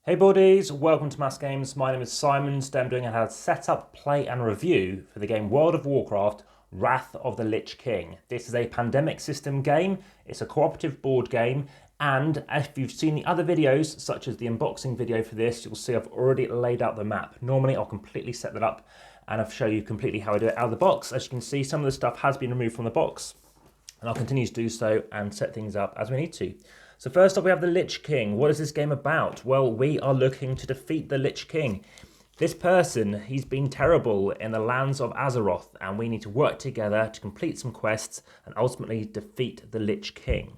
Hey buddies, welcome to AmassGames. My name is Simon. Today I'm doing how to set up, play and review for the game World of Warcraft, Wrath of the Lich King. This is a pandemic system game. It's a cooperative board game, and if you've seen the other videos, such as the unboxing video for this, you'll see I've already laid out the map. Normally I'll completely set that up and I'll show you completely how I do it out of the box. As you can see, some of the stuff has been removed from the box, and I'll continue to do so and set things up as we need to. So first up we have the Lich King. What is this game about? Well, we are looking to defeat the Lich King. This person, he's been terrible in the lands of Azeroth, and we need to work together to complete some quests and ultimately defeat the Lich King.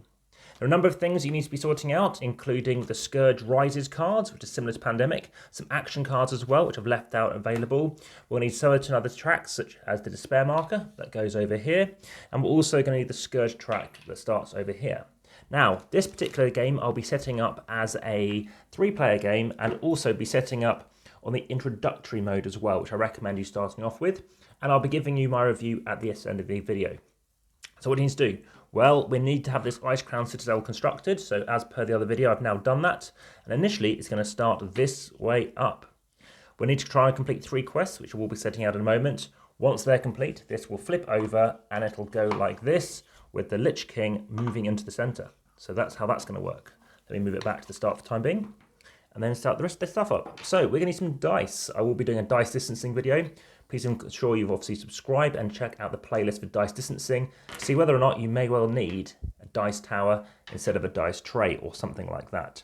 There are a number of things you need to be sorting out, including the Scourge Rises cards, which is similar to Pandemic, some action cards as well, which I've left out available. We'll need certain other tracks, such as the Despair marker that goes over here, and we're also going to need the Scourge track that starts over here. Now, this particular game I'll be setting up as a 3-player game and also be setting up on the introductory mode as well, which I recommend you starting off with, and I'll be giving you my review at the end of the video. So what do you need to do? Well, we need to have this Ice Crown Citadel constructed, so as per the other video I've now done that, and initially it's going to start this way up. We need to try and complete 3 quests, which we'll be setting out in a moment. Once they're complete, this will flip over and it'll go like this, with the Lich King moving into the centre. So that's how that's going to work. Let me move it back to the start for the time being, and then start the rest of this stuff up. So we're going to need some dice. I will be doing a dice distancing video. Please ensure you've obviously subscribed and check out the playlist for dice distancing to see whether or not you may well need a dice tower instead of a dice tray or something like that.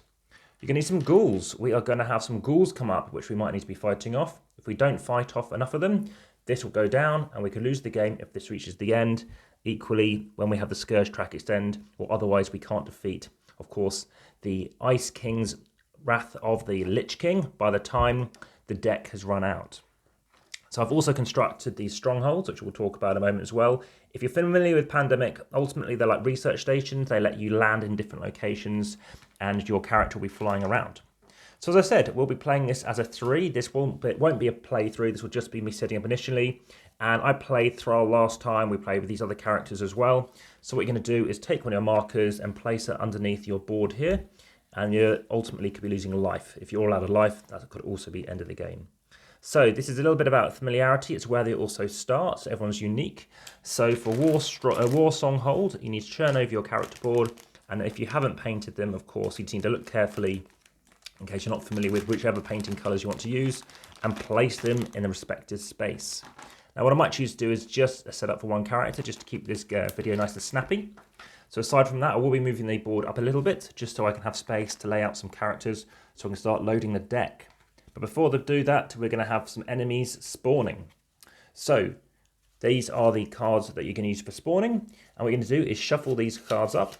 You're going to need some ghouls. We are going to have some ghouls come up, which we might need to be fighting off. If we don't fight off enough of them, this will go down and we could lose the game if this reaches the end. Equally, when we have the Scourge track extend, or otherwise we can't defeat, of course, the Ice King's Wrath of the Lich King by the time the deck has run out. So I've also constructed these strongholds, which we'll talk about in a moment as well. If you're familiar with Pandemic, ultimately they're like research stations. They let you land in different locations and your character will be flying around. So as I said, we'll be playing this as a 3. It won't be a playthrough. This will just be me setting up initially. And I played Thrall last time. We played with these other characters as well. So what you're going to do is take one of your markers and place it underneath your board here. And you ultimately could be losing a life. If you're all out of life, that could also be end of the game. So this is a little bit about familiarity. It's where they also start. So everyone's unique. So for War Song Hold, you need to churn over your character board. And if you haven't painted them, of course, you need to look carefully in case you're not familiar with whichever painting colours you want to use, and place them in the respective space. Now what I might choose to do is just a setup for one character, just to keep this video nice and snappy. So aside from that, I will be moving the board up a little bit, just so I can have space to lay out some characters, so I can start loading the deck. But before they do that, we're going to have some enemies spawning. So these are the cards that you're going to use for spawning, and what you're going to do is shuffle these cards up,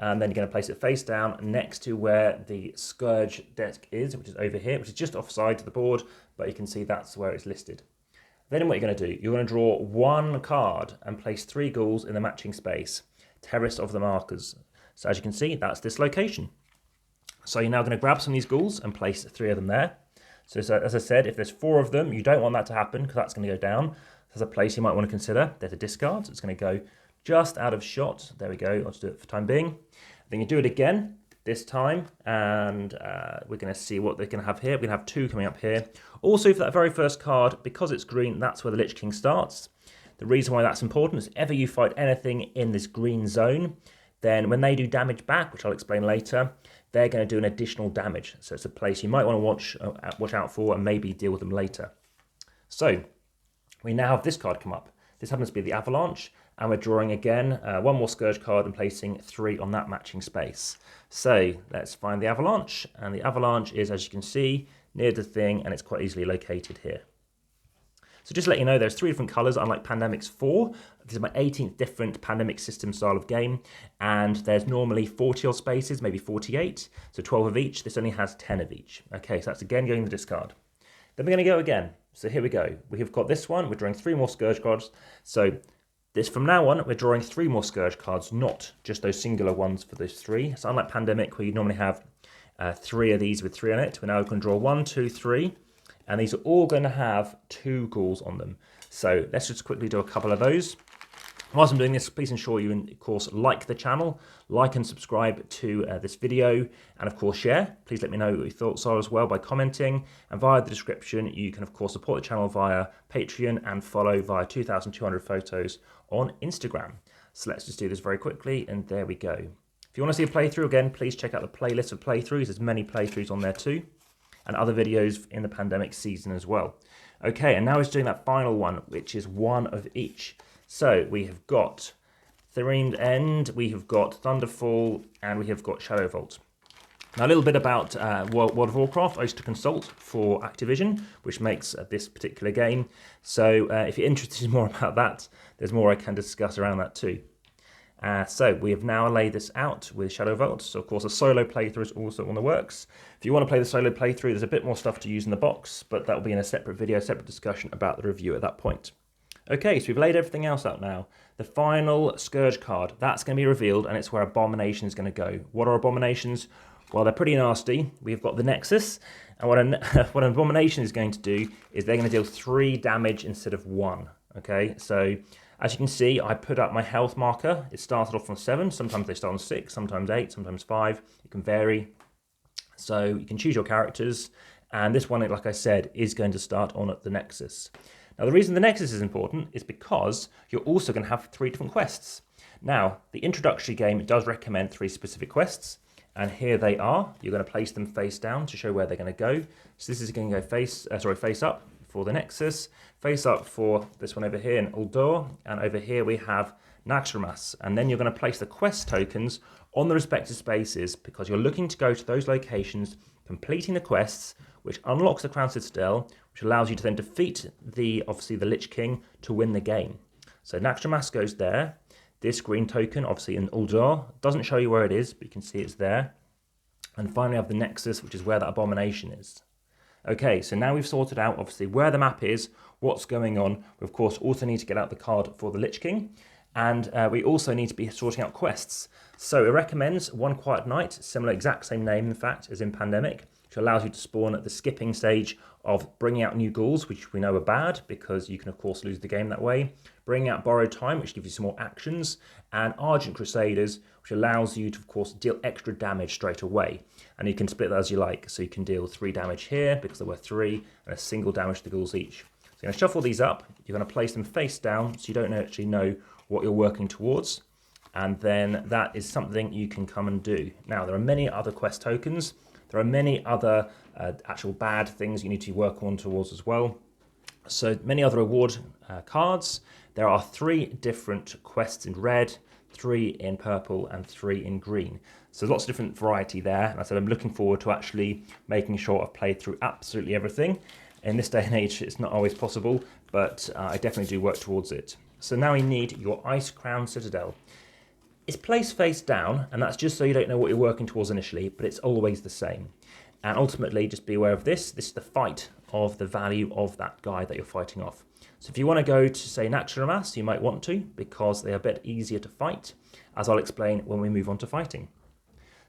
and then you're going to place it face down next to where the Scourge deck is, which is over here, which is just offside to the board, but you can see that's where it's listed. Then what you're going to do, you're going to draw 1 card and place 3 ghouls in the matching space, terrace of the markers. So as you can see, that's this location. So you're now going to grab some of these ghouls and place 3 of them there. So as I said, if there's 4 of them, you don't want that to happen because that's going to go down. There's a place you might want to consider. There's a discard, so it's going to go just out of shot. There we go. I'll just do it for the time being. Then you do it again this time, and we're going to see what they're going to have here. We're going to have 2 coming up here. Also, for that very first card, because it's green, that's where the Lich King starts. The reason why that's important is if ever you fight anything in this green zone, then when they do damage back, which I'll explain later, they're going to do an additional damage. So it's a place you might want to watch out for and maybe deal with them later. So we now have this card come up. This happens to be the Avalanche, and we're drawing again 1 more Scourge card and placing 3 on that matching space. So let's find the Avalanche, and the Avalanche is, as you can see, near the thing, and it's quite easily located here. So just to let you know, there's 3 different colours, unlike Pandemic's 4. This is my 18th different Pandemic system style of game, and there's normally 40 odd spaces, maybe 48, so 12 of each. This only has 10 of each. Okay, so that's again going to the discard. Then we're going to go again. So here we go. We have got this one. We're drawing 3 more Scourge cards. So this from now on, we're drawing 3 more Scourge cards, not just those singular ones for those 3. So unlike Pandemic, where you normally have 3 of these with 3 on it, we're now going to draw 1, 2, 3. And these are all going to have 2 ghouls on them. So let's just quickly do a couple of those. Whilst I'm doing this, please ensure you, of course, like the channel, like and subscribe to this video, and of course share. Please let me know what your thoughts are as well by commenting, and via the description you can of course support the channel via Patreon and follow via 2,200 photos on Instagram. So let's just do this very quickly, and there we go. If you want to see a playthrough, again, please check out the playlist of playthroughs. There's many playthroughs on there too, and other videos in the pandemic season as well. Okay, and now it's doing that final one, which is one of each. So we have got Themed End, we have got Thunderfall, and we have got Shadow Vault. Now a little bit about World of Warcraft. I used to consult for Activision, which makes this particular game. So if you're interested in more about that, there's more I can discuss around that too. So we have now laid this out with Shadow Vault. So of course a solo playthrough is also on the works. If you want to play the solo playthrough, there's a bit more stuff to use in the box, but that will be in a separate video, separate discussion about the review at that point. Okay, so we've laid everything else out now. The final Scourge card, that's going to be revealed, and it's where Abomination is going to go. What are Abominations? Well, they're pretty nasty. We've got the Nexus, and what an Abomination is going to do is they're going to deal 3 damage instead of 1. Okay, so as you can see, I put up my health marker. It started off on 7. Sometimes they start on 6, sometimes 8, sometimes 5. It can vary. So you can choose your characters, and this one, like I said, is going to start on at the Nexus. Now, the reason the Nexus is important is because you're also going to have 3 different quests. Now, the introductory game does recommend 3 specific quests, and here they are. You're going to place them face down to show where they're going to go. So this is going to go face up for the Nexus, face up for this one over here in Uldur, and over here we have Naxxramas. And then you're going to place the quest tokens on the respective spaces because you're looking to go to those locations, completing the quests, which unlocks the Crown Citadel, which allows you to then defeat obviously the Lich King to win the game. So Naxxramas goes there. This green token, obviously in Uldur, doesn't show you where it is, but you can see it's there. And finally, we have the Nexus, which is where that Abomination is. Okay, so now we've sorted out, obviously, where the map is, what's going on. We, of course, also need to get out the card for the Lich King. And we also need to be sorting out quests. So it recommends One Quiet Night, similar, exact same name, in fact, as in Pandemic, which allows you to spawn at the skipping stage of bringing out new ghouls, which we know are bad because you can, of course, lose the game that way. Bringing out Borrowed Time, which gives you some more actions. And Argent Crusaders, which allows you to, of course, deal extra damage straight away. And you can split that as you like. So you can deal 3 damage here because there were 3, and a single damage to the ghouls each. So you're going to shuffle these up. You're going to place them face down so you don't actually know what you're working towards. And then that is something you can come and do. Now, there are many other quest tokens. There are many other actual bad things you need to work on towards as well. So many other reward cards. There are 3 different quests in red, 3 in purple, and 3 in green. So there's lots of different variety there. And I said I'm looking forward to actually making sure I've played through absolutely everything. In this day and age, it's not always possible, but I definitely do work towards it. So now we need your Ice Crown Citadel. It's placed face down, and that's just so you don't know what you're working towards initially, but it's always the same. And ultimately, just be aware of this. This is the fight of the value of that guy that you're fighting off. So if you want to go to, say, Naxxramas, you might want to, because they are a bit easier to fight, as I'll explain when we move on to fighting.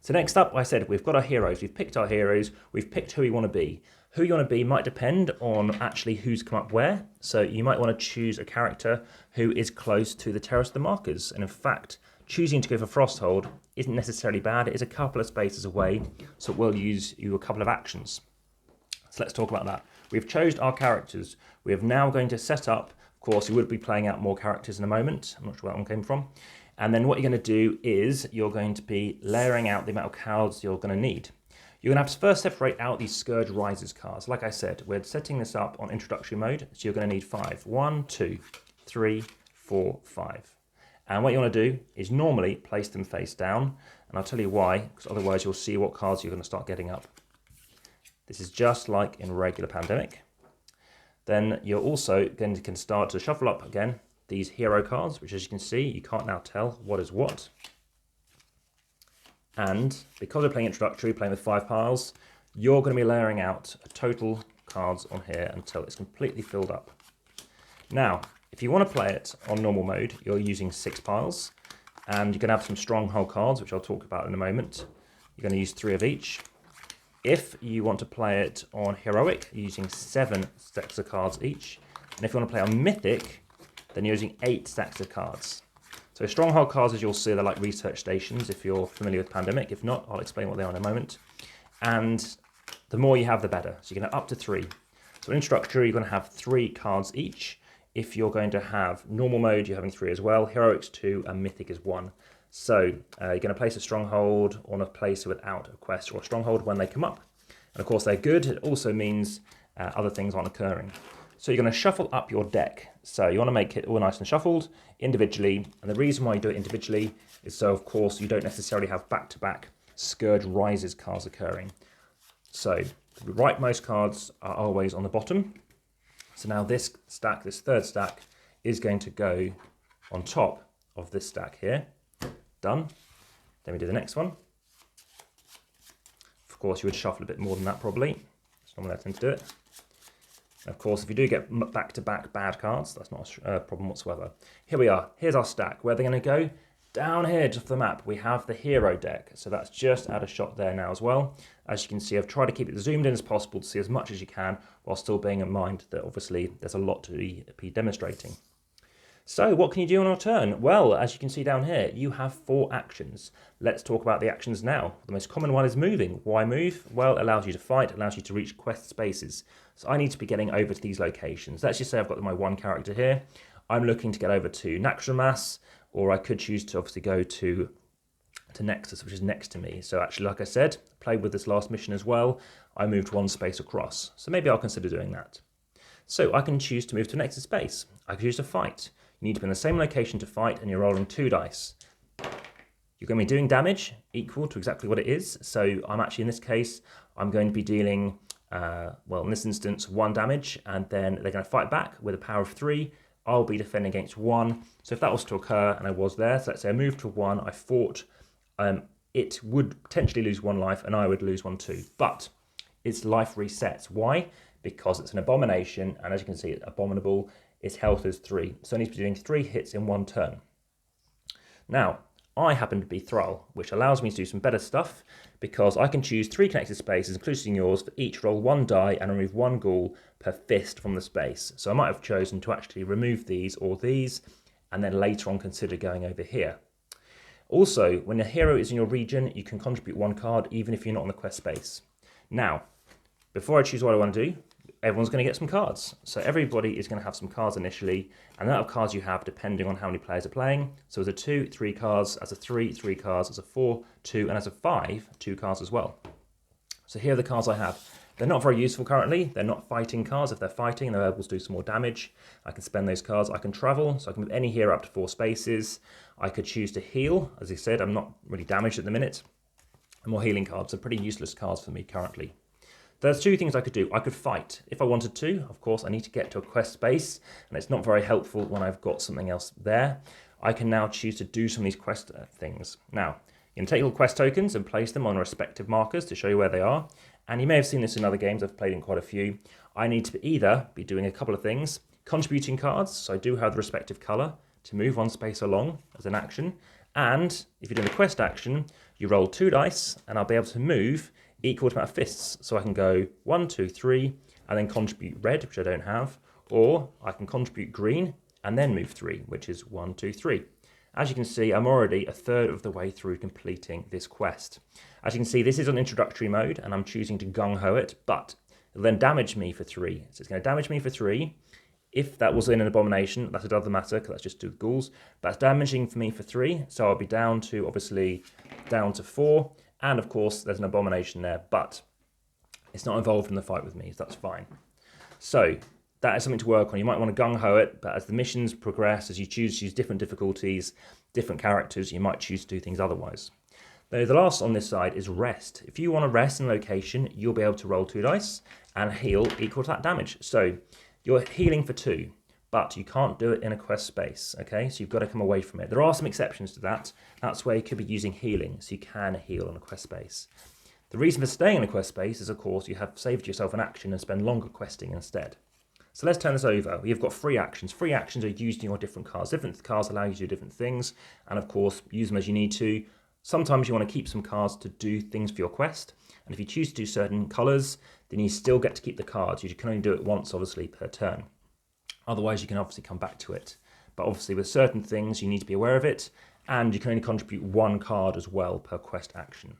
So next up, I said, we've got our heroes. We've picked our heroes. We've picked who we want to be. Who you want to be might depend on actually who's come up where. So you might want to choose a character who is close to the Terrace of the Markers. And in fact, choosing to go for Frosthold isn't necessarily bad. It is a couple of spaces away, so it will use you a couple of actions. So let's talk about that. We've chosen our characters. We are now going to set up, of course, you would be playing out more characters in a moment. I'm not sure where that one came from. And then what you're going to do is you're going to be layering out the amount of cards you're going to need. You're going to have to first separate out these Scourge Rises cards. Like I said, we're setting this up on introductory mode, so you're going to need 5. 1, 2, 3, 4, 5. And what you want to do is normally place them face down, and I'll tell you why, because otherwise you'll see what cards you're going to start getting up. This is just like in regular Pandemic. Then you're also going to start to shuffle up again these hero cards, which as you can see, you can't now tell what is what. And because we're playing introductory, playing with 5 piles, you're going to be layering out a total cards on here until it's completely filled up. Now, if you want to play it on normal mode, you're using 6 piles, and you're going to have some stronghold cards, which I'll talk about in a moment. You're going to use 3 of each. If you want to play it on heroic, you're using 7 stacks of cards each. And if you want to play on mythic, then you're using 8 stacks of cards. So stronghold cards, as you'll see, they're like research stations if you're familiar with Pandemic. If not, I'll explain what they are in a moment. And the more you have, the better. So you're going to up to 3. So in structure, you're going to have 3 cards each. If you're going to have normal mode, you're having 3 as well. Heroics 2 and Mythic is 1. So you're going to place a stronghold on a place without a quest or a stronghold when they come up. And of course, they're good. It also means other things aren't occurring. So you're going to shuffle up your deck. So you want to make it all nice and shuffled individually. And the reason why you do it individually is so, of course, you don't necessarily have back-to-back Scourge Rises cards occurring. So the rightmost cards are always on the bottom. So now this stack, this third stack, is going to go on top of this stack here. Done. Then we do the next one. Of course, you would shuffle a bit more than that probably. That's normally how I tend to do it. Of course, if you do get back-to-back bad cards, that's not a problem whatsoever. Here we are. Here's our stack. Where they're going to go? Down here, just off the map, we have the hero deck. So that's just out of shot there now as well. As you can see, I've tried to keep it zoomed in as possible to see as much as you can, while still bearing in mind that obviously there's a lot to be demonstrating. So what can you do on a turn? Well, as you can see down here, you have 4 actions. Let's talk about the actions now. The most common one is moving. Why move? Well, it allows you to fight, it allows you to reach quest spaces. So I need to be getting over to these locations. Let's just say I've got my 1 character here. I'm looking to get over to Naxxramas, or I could choose to obviously go to Nexus, which is next to me. So actually, like I said, played with this last mission as well. I moved 1 space across. So maybe I'll consider doing that. So I can choose to move to Nexus space. I can choose to fight. You need to be in the same location to fight, and you're rolling 2 dice. You're going to be doing damage equal to exactly what it is. So I'm actually, in this case, I'm going to be dealing, well, in this instance, 1 damage, and then they're going to fight back with a power of 3. I'll be defending against 1. So if that was to occur, and I was there, so let's say I moved to 1, I fought, it would potentially lose 1 life, and I would lose 1 too. But its life resets. Why? Because it's an abomination, and as you can see, it's abominable. Its health is 3. So it needs to be doing 3 hits in 1 turn. Now, I happen to be Thrall, which allows me to do some better stuff because I can choose 3 connected spaces, including yours, for each roll 1 die and remove 1 ghoul per fist from the space. So I might have chosen to actually remove these or these, and then later on consider going over here. Also, when a hero is in your region, you can contribute 1 card even if you're not on the quest space. Now, before I choose what I want to do, everyone's going to get some cards. So everybody is going to have some cards initially, and the amount of cards you have depending on how many players are playing. So as a 2, 3 cards, as a 3, 3 cards, as a 4, 2, and as a 5, 2 cards as well. So here are the cards I have. They're not very useful currently. They're not fighting cards. If they're fighting, they're able to do some more damage. I can spend those cards. I can travel, so I can move any hero up to 4 spaces. I could choose to heal. As I said, I'm not really damaged at the minute. And more healing cards are pretty useless cards for me currently. There's 2 things I could do. I could fight if I wanted to. Of course, I need to get to a quest space, and it's not very helpful when I've got something else there. I can now choose to do some of these quest things. Now, you can take your quest tokens and place them on respective markers to show you where they are. And you may have seen this in other games. I've played in quite a few. I need to either be doing a couple of things. Contributing cards, so I do have the respective colour to move 1 space along as an action. And if you're doing a quest action, you roll 2 dice, and I'll be able to move equal to amount of fists. So I can go 1, 2, 3, and then contribute red, which I don't have, or I can contribute green and then move 3, which is 1, 2, 3. As you can see, I'm already a third of the way through completing this quest. As you can see, this is on introductory mode, and I'm choosing to gung-ho it, but it'll then damage me for 3. So it's going to damage me for 3. If that was in an abomination, that's another matter, because that's just 2 ghouls. But it's damaging for me for 3, so I'll be down to, obviously, down to 4. And of course, there's an abomination there, but it's not involved in the fight with me, so that's fine. So that is something to work on. You might want to gung-ho it, but as the missions progress, as you choose to use different difficulties, different characters, you might choose to do things otherwise. Now, the last on this side is rest. If you want to rest in a location, you'll be able to roll 2 dice and heal equal to that damage. So you're healing for 2. But you can't do it in a quest space, okay? So you've got to come away from it. There are some exceptions to that. That's where you could be using healing, so you can heal on a quest space. The reason for staying in a quest space is, of course, you have saved yourself an action and spend longer questing instead. So let's turn this over. You've got 3 actions. 3 actions are used in your different cards. Different cards allow you to do different things, and of course, use them as you need to. Sometimes you want to keep some cards to do things for your quest, and if you choose to do certain colours, then you still get to keep the cards. You can only do it once, obviously, per turn. Otherwise, you can obviously come back to it. but obviously with certain things you need to be aware of it, and you can only contribute 1 card as well per quest action.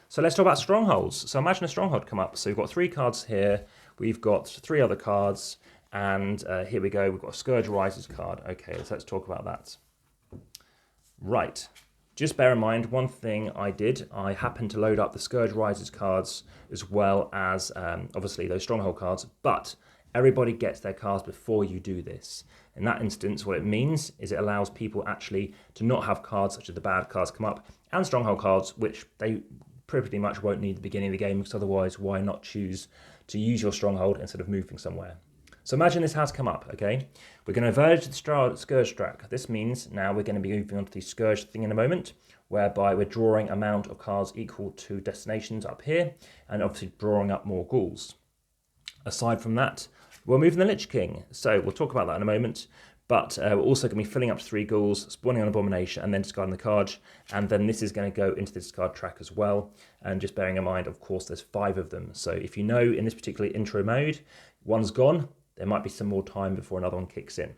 So let's talk about strongholds. So imagine a stronghold come up. So we've got 3 cards here, we've got 3 other cards, and here we go, we've got a Scourge Rises card. Okay, so let's talk about that. Right, just bear in mind one thing I did. I happened to load up the Scourge Rises cards as well as obviously those stronghold cards, but everybody gets their cards before you do this. In that instance, what it means is it allows people actually to not have cards such as the bad cards come up, and stronghold cards, which they pretty much won't need at the beginning of the game, because otherwise why not choose to use your stronghold instead of moving somewhere. So imagine this has come up, okay? We're going to verge the Scourge track. This means now we're going to be moving on to the Scourge thing in a moment, whereby we're drawing amount of cards equal to destinations up here, and obviously drawing up more ghouls. Aside from that, we're moving the Lich King, so we'll talk about that in a moment, but we're also going to be filling up to 3 ghouls, spawning on Abomination, and then discarding the card, and then this is going to go into the discard track as well, and just bearing in mind, of course, there's 5 of them, so if you know in this particular intro mode, one's gone, there might be some more time before another one kicks in.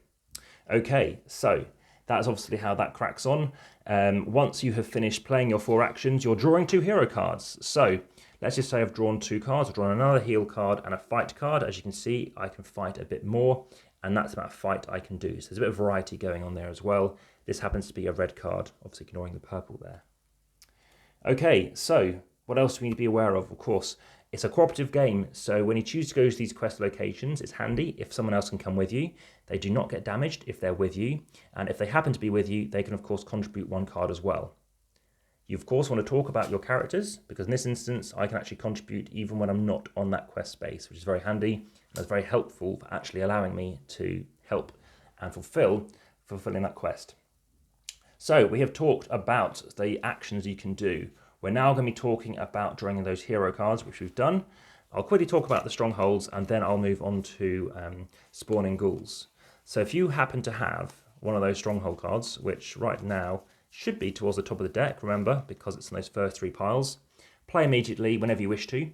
Okay, so that's obviously how that cracks on. Once you have finished playing your 4 actions, you're drawing 2 hero cards. So let's just say I've drawn 2 cards. I've drawn another heal card and a fight card. As you can see, I can fight a bit more, and that's the amount of fight I can do. So there's a bit of variety going on there as well. This happens to be a red card, obviously ignoring the purple there. Okay, so what else do we need to be aware of? Of course, it's a cooperative game, so when you choose to go to these quest locations, it's handy if someone else can come with you. They do not get damaged if they're with you, and if they happen to be with you, they can of course contribute 1 card as well. You of course want to talk about your characters, because in this instance I can actually contribute even when I'm not on that quest space, which is very handy, and that's very helpful for actually allowing me to help and fulfilling that quest. So we have talked about the actions you can do. We're now going to be talking about drawing those hero cards, which we've done. I'll quickly talk about the strongholds, and then I'll move on to spawning ghouls. So if you happen to have one of those stronghold cards, which right now should be towards the top of the deck, remember, because it's in those first 3 piles, play immediately whenever you wish to.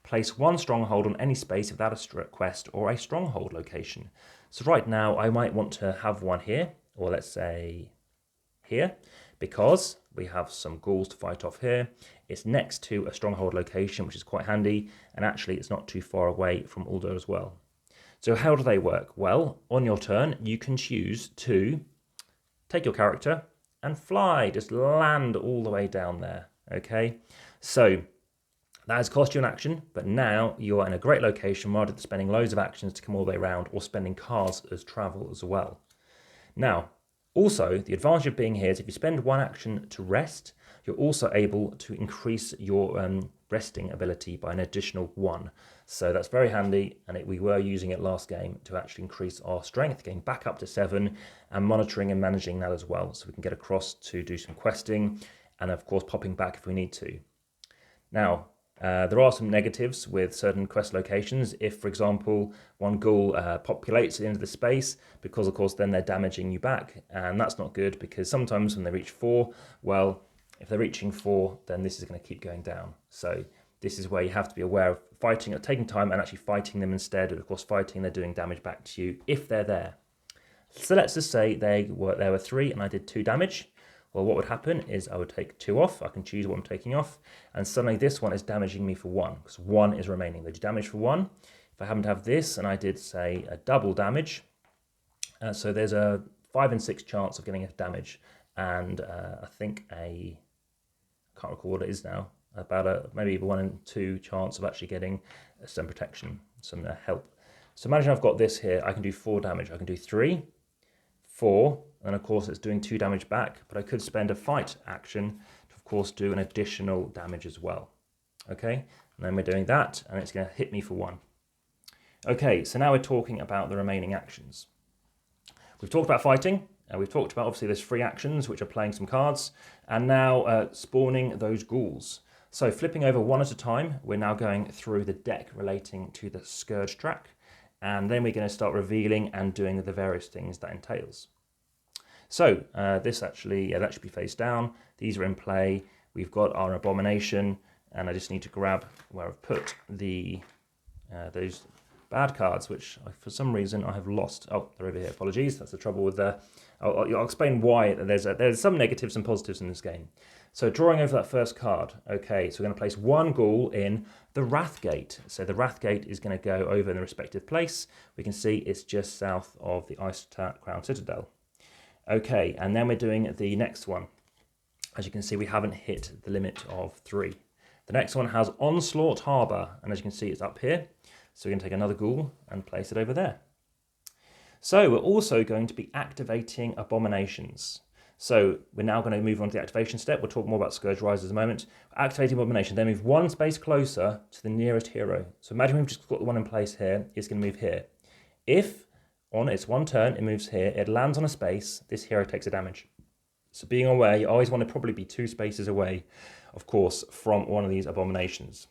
Place 1 stronghold on any space without a quest or a stronghold location. So right now I might want to have one here, or let's say here, because we have some ghouls to fight off here. It's next to a stronghold location, which is quite handy, and actually it's not too far away from Uldo as well. So how do they work? Well, on your turn, you can choose to take your character and fly, just land all the way down there, okay? So that has cost you an action, but now you're in a great location rather than spending loads of actions to come all the way around or spending cards as travel as well. Now, also, the advantage of being here is if you spend 1 action to rest, you're also able to increase your resting ability by an additional 1. So that's very handy, and we were using it last game to actually increase our strength, getting back up to 7, and monitoring and managing that as well, so we can get across to do some questing, and of course popping back if we need to. Now, there are some negatives with certain quest locations. If, for example, 1 ghoul populates at the end of the space, because of course then they're damaging you back, and that's not good, because sometimes when they reach 4, well, if they're reaching 4, then this is going to keep going down. So this is where you have to be aware of fighting, taking time and actually fighting them instead. Of course, fighting, they're doing damage back to you if they're there. So let's just say there were 3 and I did 2 damage. Well, what would happen is I would take 2 off. I can choose what I'm taking off. And suddenly this one is damaging me for 1, because 1 is remaining. They do damage for 1. If I happen to have this and I did, say, a double damage, so there's a 5 and 6 chance of getting a damage. And I think I can't recall what it is now, about maybe 1 in 2 chance of actually getting some protection, some help. So imagine I've got this here. I can do 4 damage. I can do 3, 4, and of course it's doing 2 damage back, but I could spend a fight action to of course do an additional damage as well. Okay, and then we're doing that, and it's going to hit me for 1. Okay, so now we're talking about the remaining actions. We've talked about fighting, and we've talked about obviously those 3 actions, which are playing some cards, and now spawning those ghouls. So flipping over 1 at a time, we're now going through the deck relating to the Scourge track, and then we're going to start revealing and doing the various things that entails. So this actually, that should be face down. These are in play. We've got our Abomination, and I just need to grab where I've put the those bad cards, which for some reason I have lost. Oh, they're over here. Apologies. That's the trouble with the... I'll explain why there's some negatives and positives in this game. So drawing over that first card. Okay, so we're going to place one ghoul in the Wrath Gate. So the Wrath Gate is going to go over in the respective place. We can see it's just south of the Ice Crown Citadel. Okay, and then we're doing the next one. As you can see, we haven't hit the limit of 3. The next one has Onslaught Harbour, and as you can see, it's up here. So we're going to take another ghoul and place it over there. So we're also going to be activating abominations. So we're now going to move on to the activation step. We'll talk more about Scourge Rise in a moment. Activating abomination, then move one space closer to the nearest hero. So imagine we've just got the one in place here. It's going to move here. If on its one turn it moves here, it lands on a space, this hero takes a damage. So being aware, you always want to probably be 2 spaces away, of course, from one of these abominations.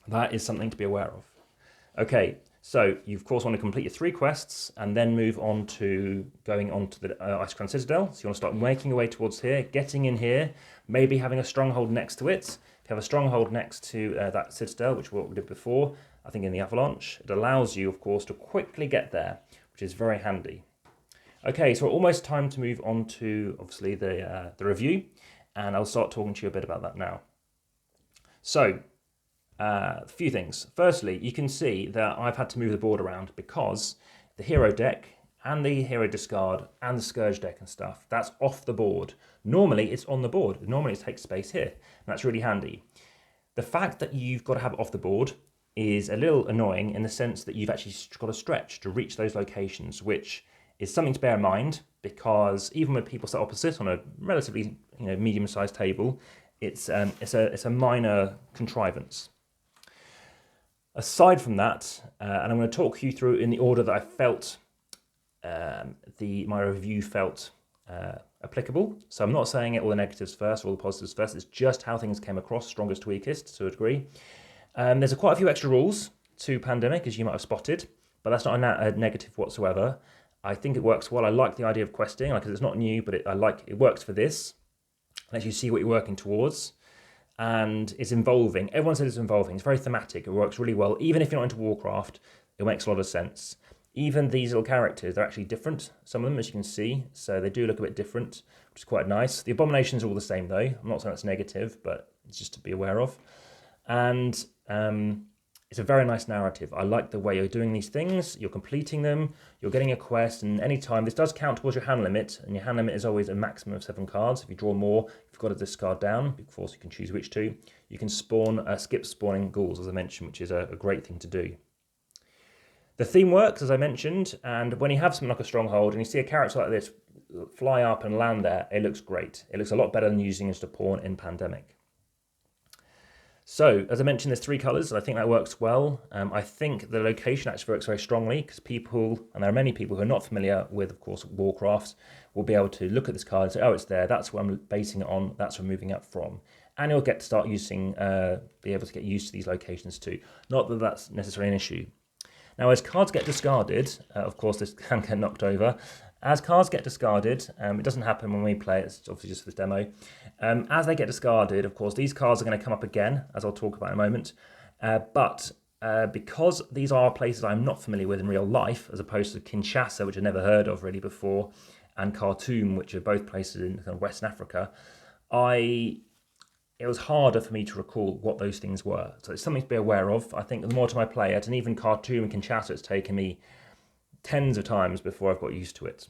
That is something to be aware of. Okay, so you of course want to complete your 3 quests and then move on to going on to the Ice Crown Citadel. So you want to start making your way towards here, getting in here, maybe having a stronghold next to it. If you have a stronghold next to that Citadel, which is what we did before, I think in the Avalanche, it allows you, of course, to quickly get there, which is very handy. Okay, so almost time to move on to, obviously, the review, and I'll start talking to you a bit about that now. So, a few things. Firstly, you can see that I've had to move the board around because the hero deck and the hero discard and the Scourge deck and stuff, that's off the board. Normally, it's on the board. Normally, it takes space here, and that's really handy. The fact that you've got to have it off the board is a little annoying in the sense that you've actually got to stretch to reach those locations, which is something to bear in mind because even when people sit opposite on a relatively medium-sized table, it's a minor contrivance. Aside from that, and I'm going to talk you through in the order that I felt my review felt applicable. So I'm not saying it all the negatives first or all the positives first. It's just how things came across, strongest to weakest to a degree. There's quite a few extra rules to Pandemic, as you might have spotted, but that's not a negative whatsoever. I think it works well. I like the idea of questing, because it's not new, but it works for this. It lets you see what you're working towards. And it's involving. Everyone says it's involving. It's very thematic. It works really well. Even if you're not into Warcraft, it makes a lot of sense. Even these little characters, they're actually different, some of them, as you can see. So they do look a bit different, which is quite nice. The abominations are all the same, though. I'm not saying that's negative, but it's just to be aware of. And it's a very nice narrative. I like the way you're doing these things. You're completing them. You're getting a quest, and anytime this does count towards your hand limit, and your hand limit is always a maximum of 7 cards. If you draw more, you've got to discard down. Of course, you can choose which to. You can skip spawning ghouls, as I mentioned, which is a great thing to do. The theme works, as I mentioned, and when you have something like a stronghold and you see a character like this fly up and land there, it looks great. It looks a lot better than using it as a pawn in Pandemic. So, as I mentioned, there's 3 colours, and I think that works well. I think the location actually works very strongly because people, and there are many people who are not familiar with, of course, Warcraft, will be able to look at this card and say, oh, it's there, that's what I'm basing it on, that's where I'm moving up from. And you'll get to start be able to get used to these locations too. Not that that's necessarily an issue. Now, as cards get discarded, of course, this can get knocked over. As cards get discarded, it doesn't happen when we play, it's obviously just for this demo. As they get discarded, of course, these cards are going to come up again, as I'll talk about in a moment. But because these are places I'm not familiar with in real life, as opposed to Kinshasa, which I've never heard of really before, and Khartoum, which are both places in kind of Western Africa, it was harder for me to recall what those things were. So it's something to be aware of. I think the more time I play it, and even Khartoum and Kinshasa, it's taken me tens of times before I've got used to it.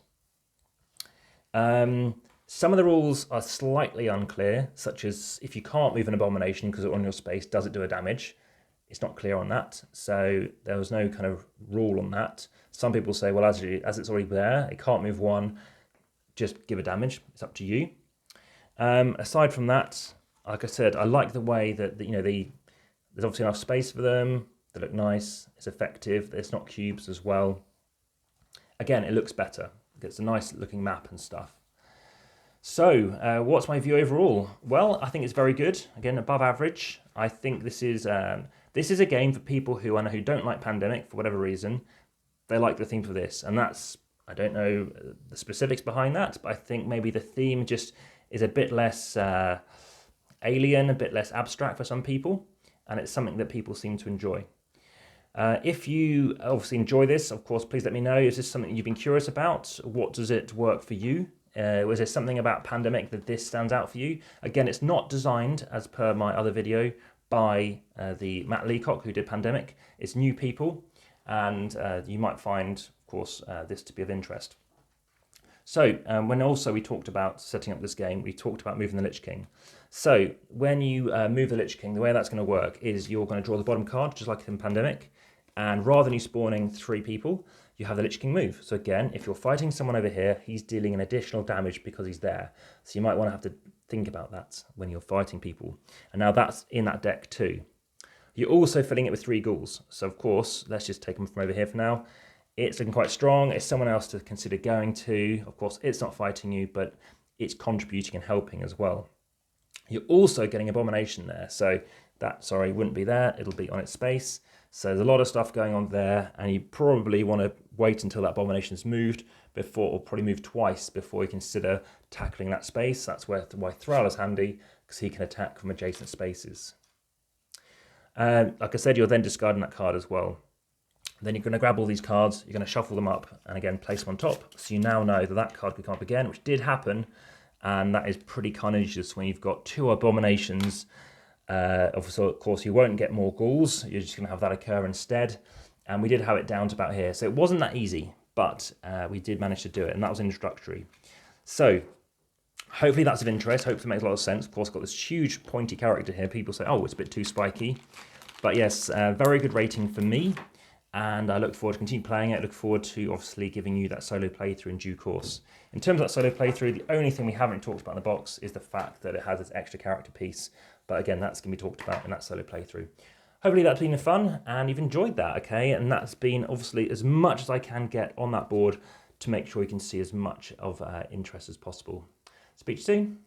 Some of the rules are slightly unclear, such as if you can't move an abomination because it's on your space, does it do a damage? It's not clear on that, so there was no kind of rule on that. Some people say, well, as it's already there, it can't move one, just give a damage. It's up to you. Aside from that, like I said, I like the way that there's obviously enough space for them. They look nice. It's effective. It's not cubes as well. Again, it looks better. It's a nice looking map and stuff. So, what's my view overall? Well, I think it's very good. Again, above average. I think this is a game for people who I know who don't like Pandemic for whatever reason. They like the theme for this, and that's, I don't know the specifics behind that, but I think maybe the theme just is a bit less alien, a bit less abstract for some people, and it's something that people seem to enjoy. If you obviously enjoy this, of course, please let me know. Is this something you've been curious about? What does it work for you? Was there something about Pandemic that this stands out for you? Again, it's not designed, as per my other video, by the Matt Leacock who did Pandemic. It's new people, and you might find, of course, this to be of interest. So when also we talked about setting up this game, we talked about moving the Lich King. So when you move the Lich King, the way that's going to work is you're going to draw the bottom card, just like in Pandemic, and rather than you spawning 3 people, you have the Lich King move. So again, if you're fighting someone over here, he's dealing an additional damage because he's there. So you might want to have to think about that when you're fighting people. And now that's in that deck too. You're also filling it with 3 ghouls. So of course, let's just take them from over here for now. It's looking quite strong. It's someone else to consider going to. Of course, it's not fighting you, but it's contributing and helping as well. You're also getting Abomination there. So that, sorry, wouldn't be there. It'll be on its space. So there's a lot of stuff going on there, and you probably want to wait until that Abomination's moved before, or probably move twice before you consider tackling that space. That's why Thrall is handy, because he can attack from adjacent spaces. Like I said, you're then discarding that card as well. Then you're going to grab all these cards, you're going to shuffle them up, and again, place them on top. So you now know that that card could come up again, which did happen, and that is pretty carnageous when you've got 2 Abominations. Of course, you won't get more ghouls, you're just going to have that occur instead. And we did have it down to about here, so it wasn't that easy, but we did manage to do it, and that was introductory. So hopefully that's of interest, hopefully it makes a lot of sense. Of course, I've got this huge pointy character here. People say, oh, it's a bit too spiky. But yes, very good rating for me. And I look forward to continue playing it. I look forward to obviously giving you that solo playthrough in due course. In terms of that solo playthrough, the only thing we haven't talked about in the box is the fact that it has this extra character piece. But again, that's going to be talked about in that solo playthrough. Hopefully that's been fun and you've enjoyed that, okay? And that's been obviously as much as I can get on that board to make sure you can see as much of interest as possible. Speak to you soon.